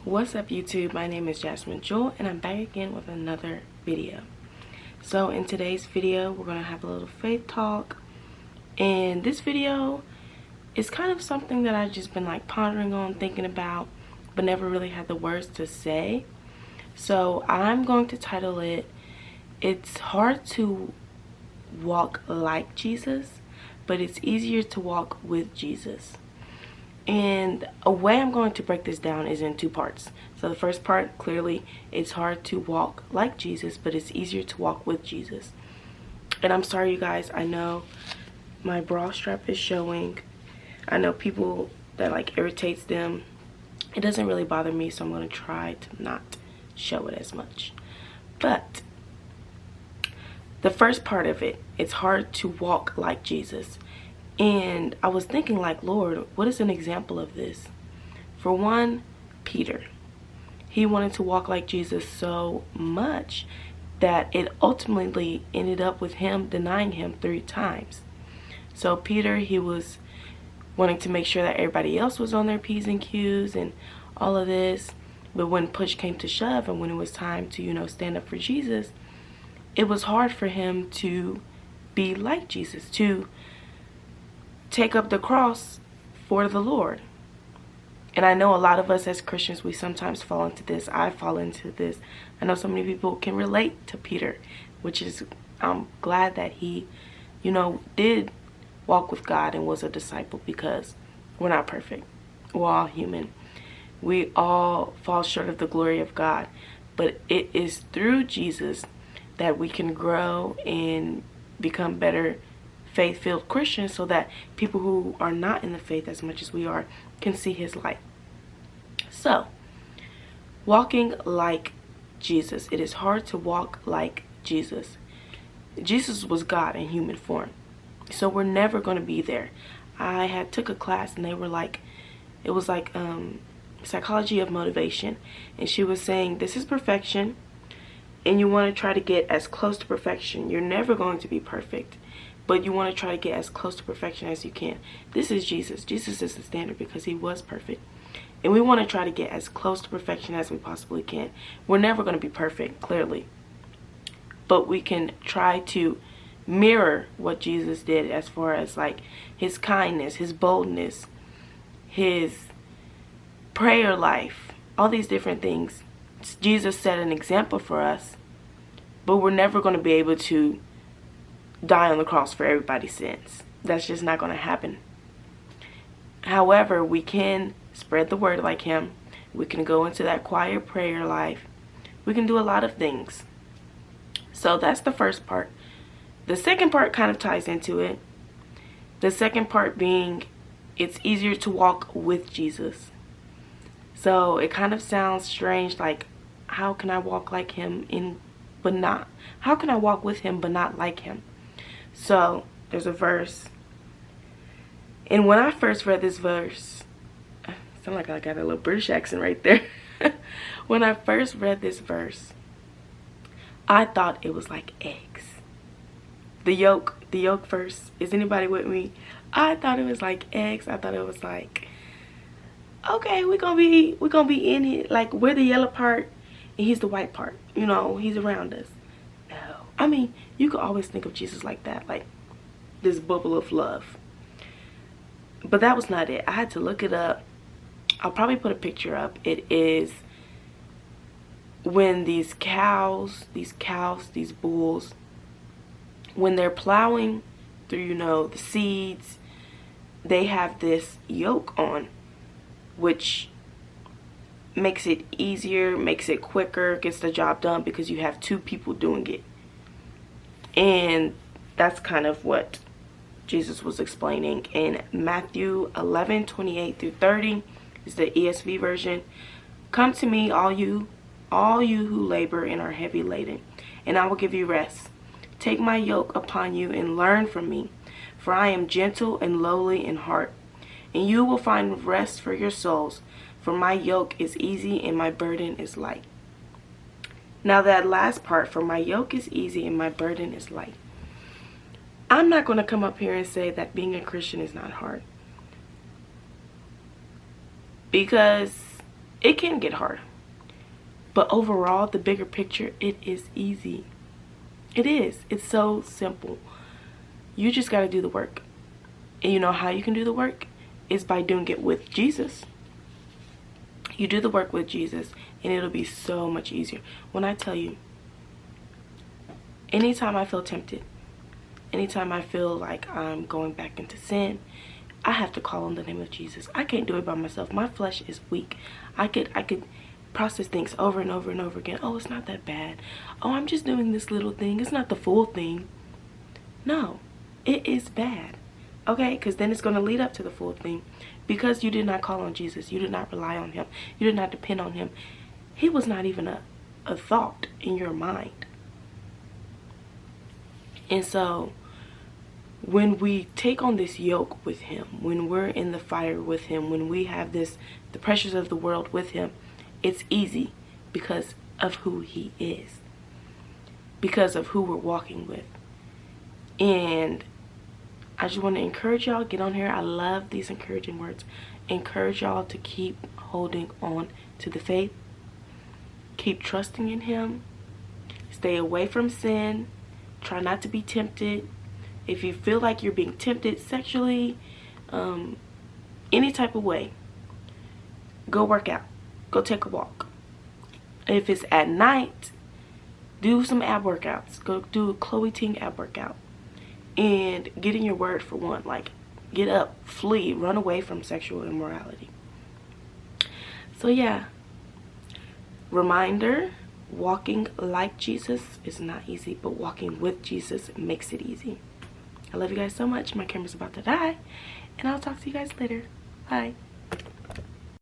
What's up YouTube? My name is jasmainjewel and I'm back again with another video. So in today's video we're going to have a little faith talk, and this video is kind of something that I've just been like pondering on, thinking about, but never really had the words to say. So I'm going to title it, "It's hard to walk like Jesus, but it's easier to walk with Jesus." And a way I'm going to break this down is in two parts. So the first part, clearly, it's hard to walk like Jesus, but it's easier to walk with Jesus. And I'm sorry, you guys, I know my bra strap is showing. I know people that like irritates them. It doesn't really bother me, so I'm going to try to not show it as much. But the first part of it, it's hard to walk like Jesus. And I was thinking, like, Lord, what is an example of this? For one, Peter. He wanted to walk like Jesus so much that it ultimately ended up with him denying him 3 times. So Peter, he was wanting to make sure that everybody else was on their P's and Q's and all of this. But when push came to shove and when it was time to, stand up for Jesus, it was hard for him to be like Jesus, to take up the cross for the Lord. And I know a lot of us as Christians, we sometimes fall into this. I fall into this. I know so many people can relate to Peter, which is, I'm glad that he, did walk with God and was a disciple, because we're not perfect. We're all human. We all fall short of the glory of God. But it is through Jesus that we can grow and become better faith-filled Christians, so that people who are not in the faith as much as we are can see his light. So, walking like Jesus. It is hard to walk like Jesus. Jesus was God in human form, so we're never going to be there. I had took a class and they were like, it was like psychology of motivation, and she was saying this is perfection and you want to try to get as close to perfection. You're never going to be perfect, but you want to try to get as close to perfection as you can. This is Jesus. Jesus is the standard because he was perfect. And we want to try to get as close to perfection as we possibly can. We're never going to be perfect, clearly. But we can try to mirror what Jesus did, as far as like his kindness, his boldness, his prayer life, all these different things. Jesus set an example for us, but we're never going to be able to die on the cross for everybody's sins. That's just not going to happen. However, we can spread the word like him. We can go into that quiet prayer life. We can do a lot of things. So that's the first part. The second part kind of ties into it. The second part being, it's easier to walk with Jesus. So it kind of sounds strange, like, how can I walk like him how can I walk with him but not like him? So there's a verse, and when I first read this verse, I sound like I got a little British accent right there. When I first read this verse, I thought it was like eggs. The yolk verse. Is anybody with me? I thought it was like eggs. I thought it was like, okay, we're gonna be in it, like we're the yellow part and he's the white part. He's around us. No, I mean, you could always think of Jesus like that, like this bubble of love. But that was not it. I had to look it up. I'll probably put a picture up. It is when these bulls, when they're plowing through, the seeds, they have this yoke on, which makes it easier, makes it quicker, gets the job done because you have 2 people doing it. And that's kind of what Jesus was explaining in Matthew 11:28-30 is the ESV version. "Come to me, all you who labor and are heavy laden, and I will give you rest. Take my yoke upon you and learn from me, for I am gentle and lowly in heart, and you will find rest for your souls. For my yoke is easy and my burden is light." Now that last part, for my yoke is easy and my burden is light. I'm not going to come up here and say that being a Christian is not hard, because it can get hard. But overall, the bigger picture, it is easy. It is. It's so simple. You just got to do the work. And you know how you can do the work? Is by doing it with Jesus. You do the work with Jesus, and it'll be so much easier. When I tell you, anytime I feel tempted, anytime I feel like I'm going back into sin, I have to call on the name of Jesus. I can't do it by myself. My flesh is weak. I could process things over and over and over again. Oh, it's not that bad. Oh, I'm just doing this little thing. It's not the full thing. No, it is bad. Okay, because then it's going to lead up to the full thing. Because you did not call on Jesus. You did not rely on him. You did not depend on him. He was not even a thought in your mind. And so, when we take on this yoke with him, when we're in the fire with him, when we have the pressures of the world with him, it's easy because of who he is. Because of who we're walking with. And I just want to encourage y'all, get on here. I love these encouraging words. Encourage y'all to keep holding on to the faith. Keep trusting in him. Stay away from sin. Try not to be tempted. If you feel like you're being tempted sexually, any type of way, go work out. Go take a walk. If it's at night, do some ab workouts. Go do a Chloe Ting ab workout. And get in your word for one. Like, get up, flee, run away from sexual immorality. So yeah, reminder, walking like Jesus is not easy, but walking with Jesus makes it easy. I love you guys so much. My camera's about to die, and I'll talk to you guys later. Bye.